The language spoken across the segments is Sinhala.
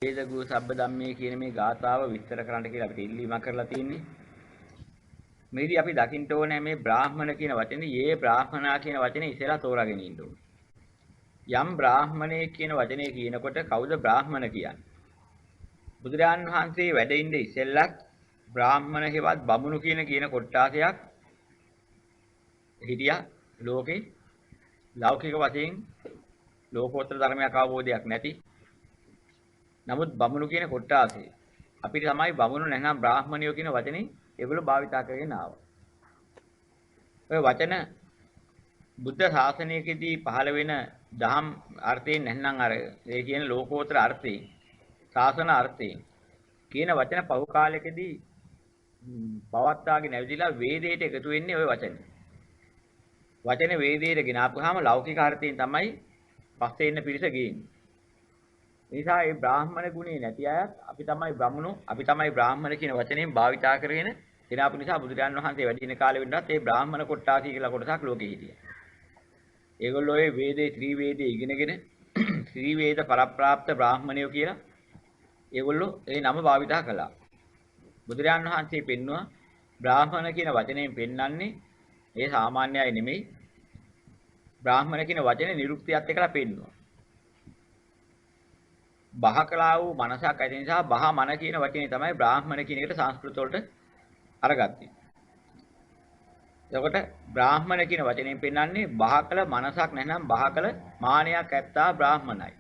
වේදගු සබ්බ ධම්මේ කියන මේ ගාථාව විස්තර කරන්න කියලා අපිට ඉල්ලීමක් කරලා තියෙන්නේ. මේදී අපි දකින්න ඕනේ මේ බ්‍රාහ්මණ කියන වචනේ යේ බ්‍රාහ්මනා කියන වචනේ ඉස්සෙල්ලා තෝරාගෙන ඉන්න ඕනේ. යම් බ්‍රාහ්මණේ කියන වචනේ කියනකොට කවුද බ්‍රාහ්මණ කියන්නේ? බුදුරජාන් වහන්සේ වැඩ ඉඳ ඉස්සෙල්ලත් බ්‍රාහ්මණ හේවත් බමුණු කියන කොට්ටාසයක් හිටියා ලෝකේ ලෞකික වශයෙන් ලෝකෝත්තර ධර්මයක් අවබෝධයක් නැති. නමුත් බමුණු කියන කොට්ටාසේ අපිට තමයි බමුණු නැත්නම් බ්‍රාහ්මණයෝ කියන වචනේ ඒගොල්ලෝ භාවිතා කරගෙන ආවා. ඔය වචන බුද්ධ ශාසනයකදී පහළ වෙන දහම් අර්ථයෙන් නැත්නම් අර ඒ කියන ලෝකෝත්තර අර්ථයෙන් ශාසන අර්ථයෙන් කියන වචන පහු කාලයකදී පවත්වාගෙන ඇවිදලා වේදයට එකතු වෙන්නේ ওই වචනේ. වචනේ වේදයට ගෙනාපුවාම ලෞකික අර්ථයෙන් තමයි පස්සේ ඉන්න පිරිස ගේන්නේ. ඒ නිසා මේ බ්‍රාහ්මණ ගුණේ නැති අය අපි තමයි බ්‍රාහ්මණෝ අපි තමයි බ්‍රාහ්මණ කියන වචනයෙන් භාවිතා කරගෙන ගෙනාපු නිසා බුදුරජාණන් වහන්සේ වැඩි දින කාලෙ වෙන්නත් මේ බ්‍රාහ්මණ කොට්ටාසී කියලා කොටසක් ලෝකෙ හිටියා. ඒගොල්ලෝ ඒ වේදේ ත්‍රිවේදේ ඉගෙනගෙන ත්‍රිවේද පරප්‍රාප්ත බ්‍රාහ්මණයෝ කියලා ඒගොල්ලෝ ඒ නම භාවිතා කළා. බුදුරජාණන් වහන්සේ පෙන්නවා බ්‍රාහ්මණ කියන වචනයෙන් පෙන්වන්නේ ඒ සාමාන්‍ය අය නෙමෙයි. බ්‍රාහ්මණ කියන වචනේ නිරුක්තියත් එක්කලා පෙන්වනවා. බහකලා වූ මනසක් ඇති නිසා බහ මන කියන වචනේ තමයි බ්‍රාහ්මණ කියන එකට සංස්කෘත වලට අරගත්තේ. එතකොට බ්‍රාහ්මණ කියන වචනයෙන් පෙන්වන්නේ බහකල මනසක් නැත්නම් බහකල මානයක් ඇත්තා බ්‍රාහ්මණයි.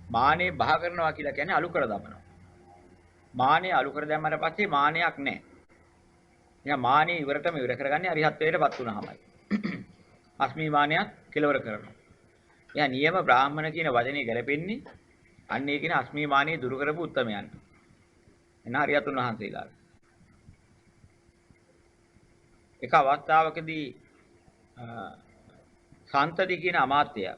මානේ බහ කරනවා කියලා කියන්නේ අලු කර දමනවා. මානේ අලු කර දැම්මට පස්සේ මානයක් නැහැ. එහෙනම් මානේ ඉවරටම ඉවර කරගන්නේ අරිහත්ත්වයටපත් වුණාමයි. අස්මිමානයක් කෙලවර කරනවා. එයා නියම බ්‍රාහ්මණ කියන වචනේ ගැලපෙන්නේ අන්න ඒ කියන අස්මිමානිය දුරු කරපු උත්තමයන්ට. එන හරියතුන් වහන්සේලා. එක අවස්ථාවකදී සාන්තති කියන අමාත්‍යයා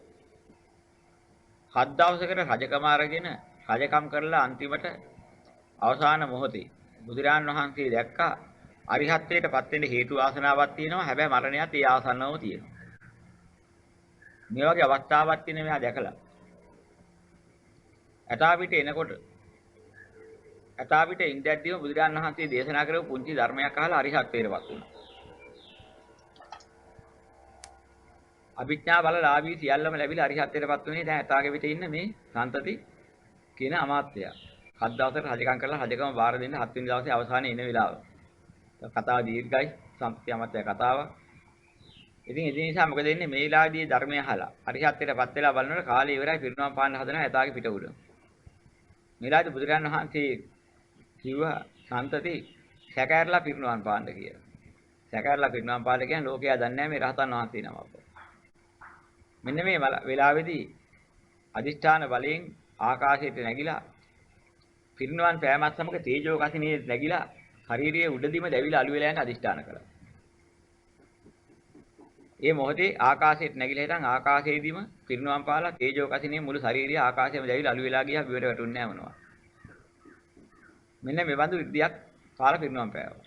7 දවසකට රජකම අරගෙන රජකම් කරලා අන්තිමට අවසාන මොහොතේ බුදුරජාන් වහන්සේ දැක්කා අරිහත්ත්වයටපත් වෙන්න හේතු ආසනාවක් තියෙනවා. හැබැයි මරණයත් ඒ ආසන්නවම තියෙනවා. මේ වගේ අවස්ථාවක් තියෙන මෙයා දැකලා අතාවිට එනකොට අතාවිට ඉඳද්දීම බුදුරජාණන් වහන්සේ දේශනා කරපු පුංචි ධර්මයක් අහලා අරිහත්ත්වයටපත් වුණා. අභිඥා බලලාභී සියල්ලම ලැබිලා අරිහත්ත්වයටපත් වුණේ දැන් අතාගේ පිට ඉන්න මේ සන්තති කියන අමාත්‍යයා. 7 දවසකට රජකම් කරලා රජකම බාර දෙන්න 7 වෙනි දවසේ අවසානයේ එන වෙලාව. කතාව දීර්ඝයි සන්තති අමාත්‍ය කතාව. ඉතින් ඒ නිසා මොකද වෙන්නේ මේ වෙලාවේදී ධර්මය අහලා අරිහත්ත්වයටපත් වෙලා බලනකොට කාලය ඉවරයි පිරිනවම් පාන්න හදනවා අතාගේ පිට උඩ. මේලාදී බුදුරජාණන් වහන්සේ කිව්වා සන්තති සැකහැරලා පිරිනවම් පාන්න කියලා. සැකහැරලා පිරිනවම් පාන්න කියන්නේ ලෝකයා දන්නේ නැහැ මේ රහතන් වහන්සේ නමක්. මෙන්න මේ වෙලාවේදී අදිෂ්ඨාන බලයෙන් ආකාශයට නැගිලා පිරිනවම් පෑමත් සමග තේජෝ කසිනේ නැගිලා ශරීරයේ උඩදීම දැවිලා අළු වෙලා යන අදිෂ්ඨාන කළා. ඒ මොහොතේ ආකාශයට නැගිලා හිටන් ආකාශයේදීම පිරිනවම් පාලා තේජෝ කසිනේ මුළු ශරීරය ආකාශයේම දැවිලා අළු වෙලා ගියා විවර වැටුන්නේ නැහැ මොනවා. මෙන්න මේ බඳු විද්‍යාවක් කාලා පිරිනවම් පෑවා.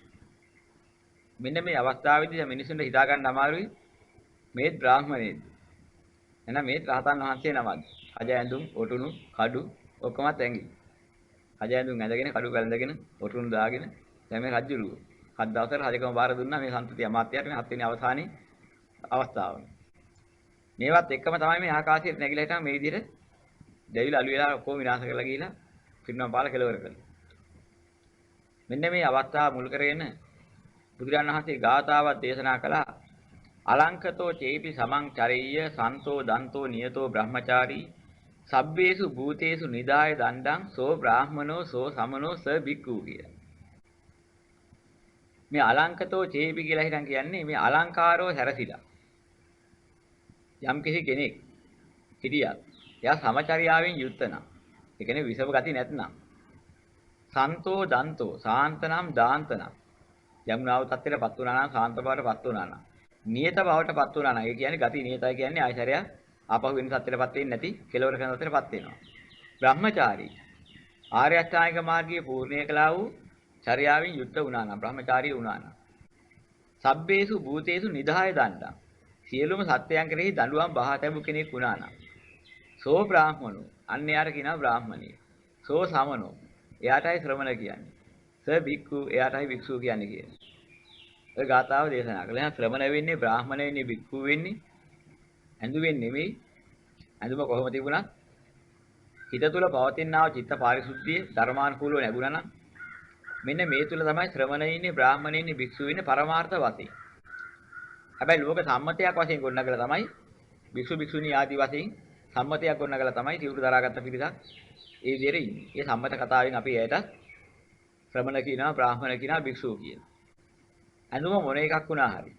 මෙන්න මේ අවස්ථාවේදී මිනිසුන්ට හිතා ගන්න අමාරුයි මේ බ්‍රාහ්මණයෙක්. එහෙනම් මේ රහතන් වහන්සේ නමක්. රජ ඇඳුම්, ඔටුනු, කඩු ඔක්කොමත් ඇඟි. රජ ඇඳුම් ඇඳගෙන කඩු වැළඳගෙන ඔටුනු දාගෙන දැන් මේ රජුරුව. 7 දවසකට රජකම බාර දුන්නා මේ සම්පති අමාත්‍යයට මේ 7 වෙනි අවසානයේ අවස්ථාව. මේවත් එක්කම තමයි මේ ආකාශයට නැගිලා හිටන් මේ විදිහට දෙවිල අලු වෙලා ඔක්කොම විනාශ කරලා ගිහිලා පිරිනවම් පාලා කෙලවර කළා. මෙන්න මේ අවස්ථාව මුල් කරගෙන බුදුරජාණන් වහන්සේ ගාථාවක් දේශනා කළා. අලංකතෝ චේපි සමං චරිය්‍ය සන්තෝ දන්තෝ නියතෝ බ්‍රහ්මචාරී සබ්බේසු භූතේසු නිදාය දණ්ඩං සෝ බ්‍රාහ්මනෝ සෝ සමනෝ ස බික්ඛු කිය. මේ අලංකතෝ චේපි කියලා හිතන් කියන්නේ මේ අලංකාරෝ හැරසිලා. යම් කිසි කෙනෙක් හිටියා. එයා සමචරියාවෙන් යුක්ත නම්. ඒ කියන්නේ විසව ගති නැත්නම්. සන්තෝ දන්තෝ සාන්තනම් දාන්තනම්. යම්නාව තත්ත්වයටපත් වුණා නම් සාන්ත බවටපත් වුණා නම්. නියත බවටපත් වුණා නම්. ඒ කියන්නේ ගති නියතයි කියන්නේ ආයශරය ආපහු වෙන තත්ත්වයටපත් වෙන්නේ නැති කෙලවර කරන තත්ත්වයටපත් වෙනවා. බ්‍රහ්මචාරී ආර්ය අෂ්ටාංගික මාර්ගයේ පූර්ණය කළා වූ චර්යාවෙන් යුක්ත වුණා නම් බ්‍රහ්මචාරී වුණා නම්. සබ්බේසු භූතේසු නිදාය දණ්ඩං. සියලුම සත්‍යයන් කෙරෙහි දඬුවම් බහා තැබු කෙනෙක් වුණා නම්. සෝ බ්‍රාහ්මණෝ අන්‍යයර කියනවා බ්‍රාහ්මණිය. සෝ සමනෝ. එයාටයි ශ්‍රමණ කියන්නේ. ස භික්ඛු එයාටයි භික්ෂුව කියන්නේ කියලා. ඔය ගාථාව දේශනා කළා. එහෙනම් ශ්‍රමණ වෙන්නේ බ්‍රාහමණ වෙන්නේ භික්ඛු වෙන්නේ ඇඳුවෙන් නෙමෙයි. ඇඳුම කොහොම තිබුණත් හිත තුළ පවතිනා චිත්ත පාරිශුද්ධිය ධර්මානුකූලව ලැබුණා නම් මෙන්න මේ තුල තමයි ශ්‍රමණය ඉන්නේ බ්‍රාහමණය ඉන්නේ භික්ෂුව ඉන්නේ පරමාර්ථ වශයෙන්. හැබැයි ලෝක සම්මතයක් වශයෙන් ගොඩනගලා තමයි භික්ෂු භික්ෂුණී ආදී වශයෙන් සම්මතයක් ගොඩනගලා තමයි සිවුරු දරාගත්ත පිරිසක් ඒ විදිහට ඉන්නේ. මේ සම්මත කතාවෙන් අපි ඇයට ශ්‍රමණ කියනවා බ්‍රාහමණ කියනවා භික්ෂුව කියනවා. ඇඳුම මොන එකක් වුණා හරි.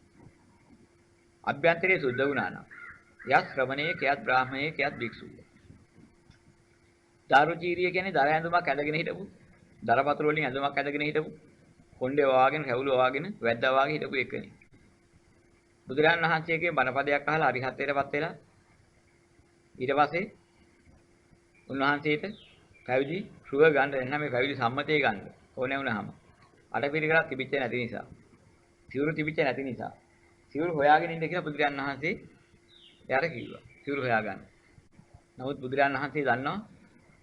අභ්‍යන්තරයේ සුද්ධ වුණා නම් යත් ශ්‍රමණයේ කයත් බ්‍රාහමණයේ කයත් භික්ෂුව. දාරුචීරිය කියන්නේ දර ඇඳුමක් ඇඳගෙන හිටපු දරපතුරු වලින් ඇඳුමක් ඇඳගෙන හිටපු කොණ්ඩේ වවාගෙන කැවුල වවාගෙන වැද්දා වවාගෙන හිටපු එකනේ. බුදුරජාණන් වහන්සේගේ බණපදයක් අහලා අරිහත්ත්වයටපත් වෙලා ඊට පස්සේ උන්වහන්සේට පැවිදි සුව ගන්න එන්න මේ පැවිදි සම්මතය ගන්න ඕනේ වුණාම අටපිරිකරක් තිබිච්ච නැති නිසා සිවුරු තිබිච්ච නැති නිසා සිවුරු හොයාගෙන ඉන්න කියලා බුදුරජාණන් වහන්සේ එයාට කිව්වා. සිවුරු හොයාගන්න. නමුත් බුදුරජාණන් වහන්සේ දන්නවා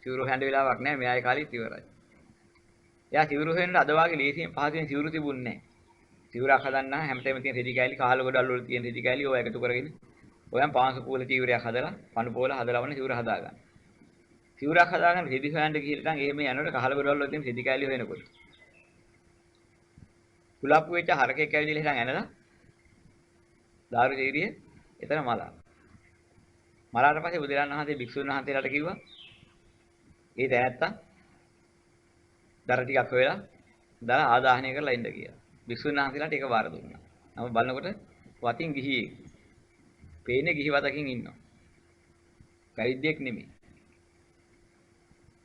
සිවුරු හොයන්න වෙලාවක් නැහැ මෙයාගේ කාලෙත් ඉවරයි. එයා සිවුරු හොයන්න අද වාගේ ලේසියෙන් පහසුවෙන් සිවුරු තිබුණේ නැහැ. සිවුරක් හදන්න හැමතැනම තියෙන රෙදි කෑලි කහල ගොඩවල් වල තියෙන රෙදි කෑලි ඔය එකතු කරගෙන ඔයන් පාංශු පූල තීවරයක් හදලා පණු පෝල හදලා වන්න සිවුර හදාගන්න. සිවුරක් හදාගන්න රෙදි හොයන්න ගිහලා නම් එහෙම යනකොට කහල ගොඩවල් වල තියෙන රෙදි කෑලි හොයනකොට කුලප්පු වෙච්ච හරකෙක් ඇවිදලා ඉතින් ඇනලා දාරු තීරිය එතන මලා. මලාට පස්සේ බුදුරජාණන් වහන්සේ භික්ෂුන් වහන්සේලාට කිව්වා ඒ දැනත්තා දර ටිකක් හොයලා දර ආදාහනය කරලා ඉන්න කියලා. භික්ෂුන් වහන්සේලාට ඒක බාර දුන්නා. නම බලනකොට වතින් ගිහියෙක්. පේන්නේ ගිහි වතකින් ඉන්නවා. පැවිද්දෙක් නෙමෙයි.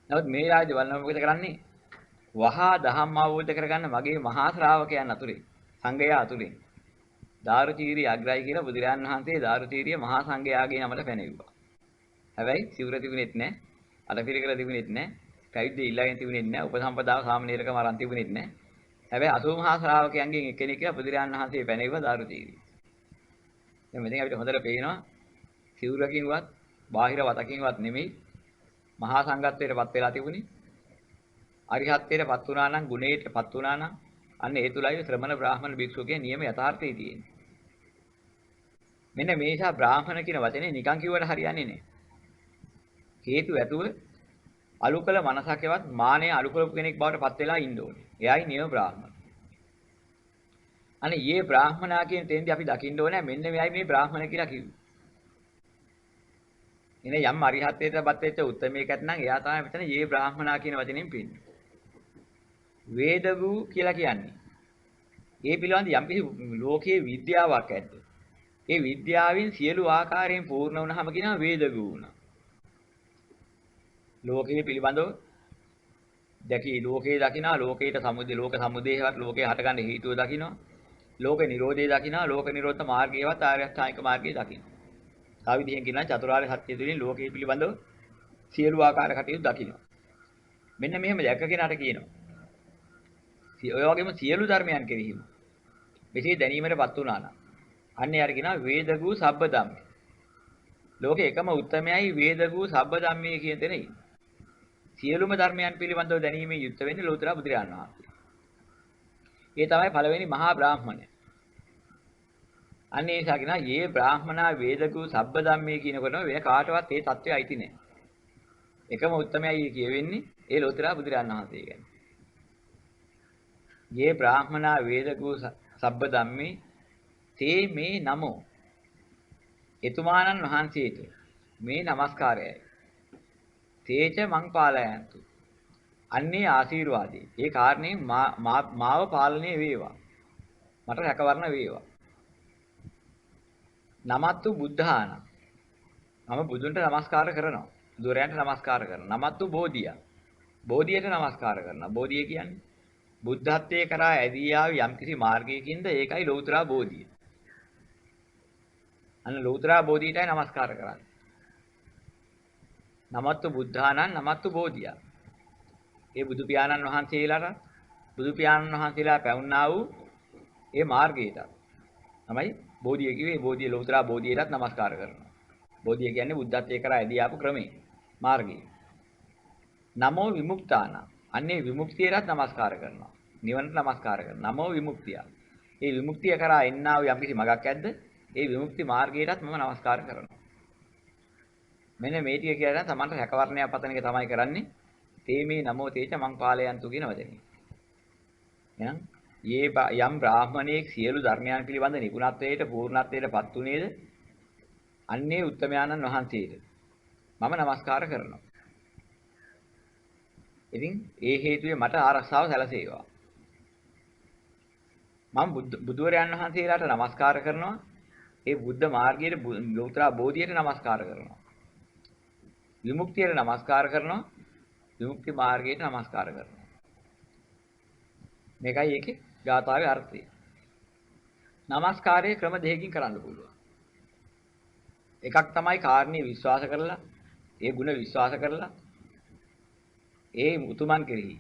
නමුත් මේ රාජ්‍ය බලනකොට මොකද කරන්නේ? වහා දහම් අවබෝධ කරගන්න මගේ මහා ශ්‍රාවකයන් අතුරේ සංඝයා අතුරේ දාරුචීරිය අග්‍රයි කියලා බුදුරජාණන් වහන්සේ දාරුචීරිය මහා සංඝයාගේ නමට පැනෙව්වා. හැබැයි සිවුර තිබුණෙත් නැහැ. අටපිරිකර තිබුණෙත් නැහැ. පැවිද්ද ඉල්ලගෙන තිබුණෙත් නැහැ. උපසම්පදාව සාමනීරකම අරන් තිබුණෙත් නැහැ. හැබැයි 80 මහා ශ්‍රාවකයන්ගෙන් එක්කෙනෙක් කියලා බුදුරජාණන් වහන්සේ පැනෙව්වා දාරුචීරිය. දැන් මෙතන අපිට හොඳට පේනවා සිවුරකින්වත් බාහිර වතකින්වත් නෙමෙයි මහා සංඝත්වයටපත් වෙලා තිබුණේ. අරිහත්ත්වයටපත් වුණා නම් ගුණයටපත් වුණා නම් අන්න ඒ තුලයි ශ්‍රමණ බ්‍රාහමණ භික්ෂුවගේ නියම යථාර්ථය තියෙන්නේ. මෙන්න මේ නිසා බ්‍රාහමණ කියන වචනේ නිකන් කිව්වට හරියන්නේ නැහැ. හේතු ඇතුව අලුකල මනසකවත් මානෙ අලුකලපු කෙනෙක් බවට පත් වෙලා ඉන්න ඕනේ. එයයි නියම බ්‍රාහමණ. අනේ යේ බ්‍රාහමණා කියන තැනදී අපි දකින්න ඕනේ මෙන්න මෙයයි මේ බ්‍රාහමණ කියලා කිව්වේ. එනේ යම් අරිහත්ත්වයටපත් වෙච්ච උත්මේකත් නම් එයා තමයි මෙතන යේ බ්‍රාහමණා කියන වචنين පෙන්නේ. වේදගු කියලා කියන්නේ. ඒ පිළිබඳ යම්කිසි ලෝකයේ විද්‍යාවක් ඇද්ද? ඒ විද්‍යාවෙන් සියලු ආකාරයෙන් පූර්ණ වුණාම කියනවා වේදගු වුණා. ලෝකයේ පිළිබඳව දැකී ලෝකයේ දකිනා ලෝකයට සමුදේ ලෝක සමුදේවත් ලෝකේ හටගන්න හේතුව දකිනවා. ලෝක නිරෝධය දකිනවා ලෝක නිරෝධ මාර්ගයවත් ආර්ය අෂ්ටාංගික මාර්ගය දකිනවා. තව විදිහෙන් කියනවා චතුරාර්ය සත්‍ය තුළින් ලෝකයේ පිළිබඳව සියලු ආකාර කටයුතු දකිනවා. මෙන්න මෙහෙම දැක කෙනාට කියනවා. ඔය වගේම සියලු ධර්මයන් කෙරෙහිම මෙසේ දැනීමටපත් වුණා නම් අන්නේ යාර කියනවා වේදගු සබ්බ ධම්මේ. ලෝකේ එකම උත්තරමයයි වේදගු සබ්බ ධම්මේ කියන තැන ඉන්නේ. සියලුම ධර්මයන් පිළිබඳව දැනීමේ යුක්ත වෙන්නේ ලෝතර බුදුරජාණන් වහන්සේ. ඒ තමයි පළවෙනි මහා බ්‍රාහ්මණය. අන්නේ ඒසා කියනවා යේ බ්‍රාහ්මනා වේදගු සබ්බ ධම්මේ කියනකොටම වෙන කාටවත් ඒ தත්ත්වය අයිති නැහැ. එකම උත්තරමයයි කියවෙන්නේ ඒ ලෝතර බුදුරජාණන් වහන්සේ කියන්නේ. යේ බ්‍රාහ්මනා වේදගු සබ්බ ධම්මේ තේ මේ නමෝ එතුමාණන් වහන්සේට මේ নমස්කාරයයි තේච මං පාලයන්තු අන්නේ ආශිර්වාදේ ඒ කාරණේ මාව පාලනය වේවා මට රැකවරණ වේවා නමත්තු බුද්ධාන මම බුදුන්ට নমස්කාර කරනවා දුරයන්ට নমස්කාර කරනවා නමත්තු බෝධිය බෝධියට নমස්කාර කරනවා බෝධිය කියන්නේ බුද්ධත්වයේ කරා ඇදී ආව යම්කිසි මාර්ගයකින්ද ඒකයි ලෞතර බෝධිය. අන්න ලෞතර බෝධියටයි নমස්කාර කරන්නේ. නමත්තු බුද්ධානං නමත්තු බෝධිය. ඒ බුදු පියාණන් වහන්සේලා පැවුන්නා වූ ඒ මාර්ගයට තමයි බෝධිය කිව්වේ. බෝධිය ලෞතර බෝධියටත් নমස්කාර කරනවා. බෝධිය කියන්නේ බුද්ධත්වයේ කරා ඇදී ආපු ක්‍රමේ මාර්ගය. නමෝ විමුක්තාන. අන්නේ විමුක්තියටත් নমස්කාර කරනවා. නිවනට নমස්කාර කරනවා. නමෝ විමුක්තිය. මේ විමුක්තිය කරා එන්නා වූ යම්කිසි මගක් ඇද්ද? ඒ විමුක්ති මාර්ගයටත් මම নমස්කාර කරනවා. මෙන්න මේ ටික කියලා නම් Tamanට රැකවරණයක් පතන එක තමයි කරන්නේ. තේමේ නමෝ තේච මං පාලයන්තු කියන වදනේ. එහෙනම් යම් බ්‍රාහමණයෙක් සියලු ධර්මයන් පිළිබඳ නිපුණත්වයට පූර්ණත්වයට පත් උනේද? අන්නේ උත්තමයාණන් වහන්සේට මම নমස්කාර කරනවා. ඉතින් ඒ හේතුවේ මට ආරක්ෂාව සැලසේවා. මම බුදුරයන් වහන්සේලාට নমස්කාර කරනවා. ඒ බුද්ධ මාර්ගයේ ලෝතර බෝධියට নমස්කාර කරනවා. විමුක්තියට নমස්කාර කරනවා. විමුක්ති මාර්ගයට নমස්කාර කරනවා. මේකයි ඒකේ ගාථාවේ අර්ථය. নমස්කාරයේ ක්‍රම දෙකකින් කරන්න පුළුවන්. එකක් තමයි කාරණේ විශ්වාස කරලා, ඒ ಗುಣ විශ්වාස කරලා, ඒ උතුමන් කෙරෙහි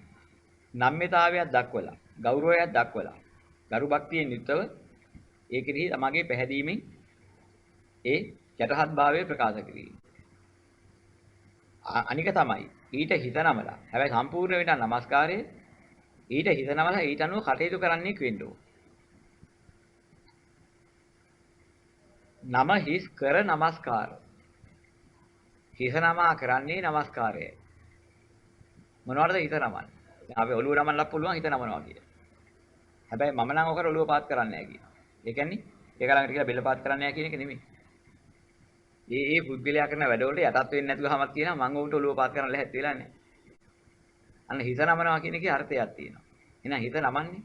නම්‍යතාවයක් දක්වලා, ගෞරවයක් දක්වලා, ගරු භක්තියෙන් යුක්තව ඒ කෙරෙහි තමගේ පැහැදීමෙන් ඒ යටහත් භාවය ප්‍රකාශ කිරීම. අනික තමයි ඊට හිත නමලා. හැබැයි සම්පූර්ණ වෙන නමස්කාරයේ ඊට හිත නමලා ඊට අනුව කටයුතු කරන්නේ වෙන්න ඕන. නම හිස් කර නමස්කාර. හිස නමා කරන්නේ නමස්කාරයයි. මොනවටද හිත නමන්නේ? දැන් අපි ඔළුව නමන්නත් පුළුවන් හිත නමනවා කිය. හැබැයි මම නම් ඔකට ඔළුව පාත් කරන්නේ නැහැ කියන. ඒ කියන්නේ ඒක ළඟට කියලා බෙල්ල පාත් කරන්නේ නැහැ කියන එක නෙමෙයි. ඒ පුද්ගලයා කරන වැඩවලට යටත් වෙන්නේ නැතුවමක් තියෙනවා මම උන්ට ඔළුව පාත් කරන්න ලැහැත් වෙලා නැහැ. අන්න හිත නමනවා කියන එකේ අර්ථයක් තියෙනවා. එහෙනම් හිත නමන්නේ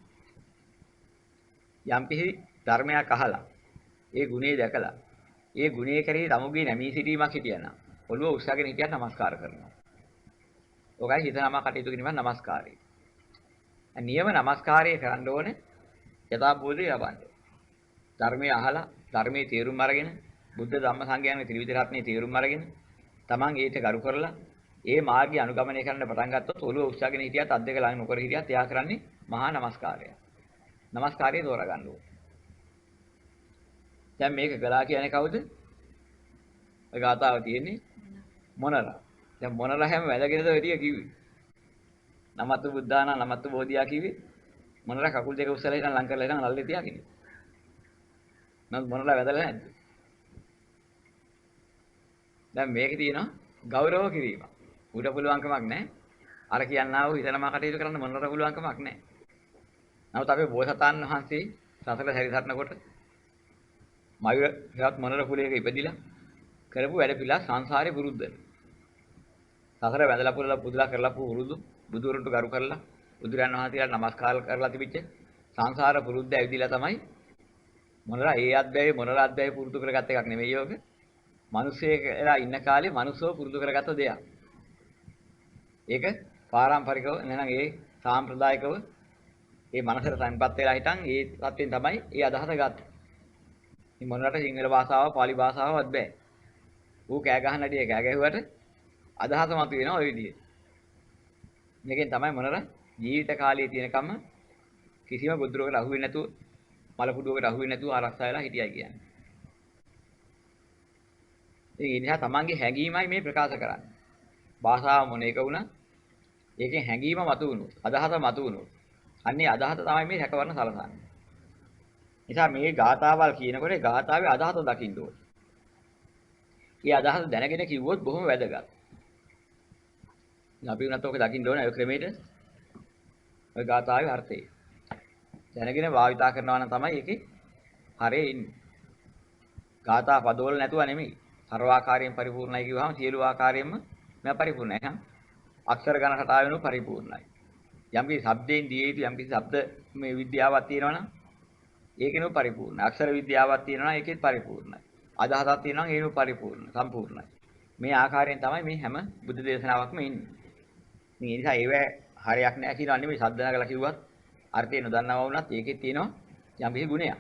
යම් කිසි ධර්මයක් අහලා ඒ ගුණේ දැකලා ඒ ගුණේ කරේ තමුගේ නැමී සිටීමක් හිටියනම් ඔළුව උස්සගෙන හිටියත් নমස්කාර කරනවා. ඔකයි හිත නම කටයුතු කිරීම নমස්කාරය. නියම নমස්කාරය කරන්න ඕනේ යථාබෝධය ලබන්න. ධර්මයේ අහලා ධර්මයේ තේරුම් අරගෙන බුද්ධ ධම්ම සංඝයාගේ ත්‍රිවිධ රත්නයේ තේරුම් අරගෙන තමන් ඊට ගරු කරලා ඒ මාර්ගය අනුගමනය කරන්න පටන් ගත්තොත් ඔළුව උස්සගෙන හිටියත් අත් දෙක ළඟ නොකර හිටියත් එයා කරන්නේ මහා নমස්කාරය. নমස්කාරය තෝරා ගන්න ඕනේ. දැන් මේක කළා කියන්නේ කවුද? ඔය ගාතාව තියෙන්නේ මොනරා. දැන් මොනරා හැම වැදගෙනද ඔය ටික කිව්වේ. නමත්තු බුද්ධාන නමත්තු බෝධියා කිව්වේ. මොනරා කකුල් දෙක උස්සලා ඉඳන් ලං කරලා ඉඳන් අල්ලේ තියාගෙන. නමුත් මොනරා වැදලා නැද්ද? දැන් මේකේ තියෙනවා ගෞරව කිරීම. උඩ පුළුවන්කමක් නැහැ. අර කියන්නා වූ හිතනම කටයුතු කරන්න මොනරා පුළුවන්කමක් නැහැ. නමුත් අපේ බෝසතාණන් වහන්සේ සසල සැරිසරනකොට මයුර හෙවත් මොනර කුලයක ඉපදිලා කරපු වැඩ පිළිලා සංසාරේ පුරුද්ද. සසර වැඳලා පුරුදලා කරලා පුරුදු බුදුරන්ට ගරු කරලා බුදුරන් වහන්සේලාට নমස්කාර කරලා තිබිච්ච සංසාර පුරුද්ද ඇවිදලා තමයි මොනරා ඒ අධ්‍යයය මොනරා අධ්‍යයය පුරුදු කරගත්ත එකක් නෙමෙයි යෝග. මිනිස්සෙලා ඉන්න කාලේ මිනිස්සෝ පුරුදු කරගත්ත දෙයක්. ඒක පාරම්පරිකව නැත්නම් ඒ සාම්ප්‍රදායිකව ඒ මනසට සංපත් වෙලා හිටන් ඒ තත්ත්වෙන් තමයි ඒ අදහස ගත්තේ. මේ මොනරට සිංහල භාෂාව පාලි භාෂාවවත් බෑ. ඌ කෑ ගහන හැටි කෑ ගැහුවට අදහස මත වෙනවා ওই විදිහේ. මේකෙන් තමයි මොනර ජීවිත කාලයේ තියෙනකම් කිසිම බුදුරකට අහු වෙන්නේ නැතුව මල කුඩුවකට අහු වෙන්නේ නැතුව ආරක්ෂා වෙලා හිටියයි කියන්නේ. ඒ නිසා තමන්ගේ හැඟීමයි මේ ප්‍රකාශ කරන්නේ. භාෂාව මොන එක වුණා ඒකෙන් හැඟීම මතු වුණොත් අදහස මතු වුණොත් අන්නේ අදහස තමයි මේ රැකවරණ සලසන්නේ. නිසා මේ ගාථාවල් කියනකොට ගාථාවේ අදහස දකින්න ඕනේ. මේ අදහස දැනගෙන කිව්වොත් බොහොම වැදගත්. අපි උනත් ඔක දකින්න ඕනේ අය ක්‍රමයට. ඔය ගාථාවේ අර්ථය. දැනගෙන භාවිතා කරනවා නම් තමයි ඒකේ හරේ ඉන්නේ. ගාථා පදවල නැතුව නෙමෙයි. සර්වාකාරයෙන් පරිපූර්ණයි කිව්වහම සියලු ආකාරයෙන්ම මම පරිපූර්ණයි. එහෙනම් අක්ෂර ගණන කතාවෙනු පරිපූර්ණයි. යම්කිසි શબ્දයෙන් දිය යුතු යම්කිසි શબ્ද මේ විද්‍යාවක් තියෙනවනම් ඒකෙනු පරිපූර්ණයි. අක්ෂර විද්‍යාවක් තියෙනවා ඒකෙත් පරිපූර්ණයි. අදහසක් තියෙනවා ඒකෙනු පරිපූර්ණ සම්පූර්ණයි. මේ ආකාරයෙන් තමයි මේ හැම බුද්ධ දේශනාවක්ම ඉන්නේ. මේ නිසා ඒව හරයක් නැහැ කියනවා නෙමෙයි සද්ද නගලා කිව්වත් අර්ථය නොදන්නවා වුණත් ඒකේ තියෙනවා යම් කිසි ගුණයක්.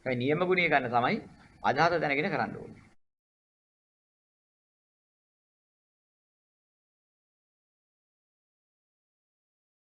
ඒ නියම ගුණය ගන්න තමයි අදහස දැනගෙන කරන්න ඕනේ.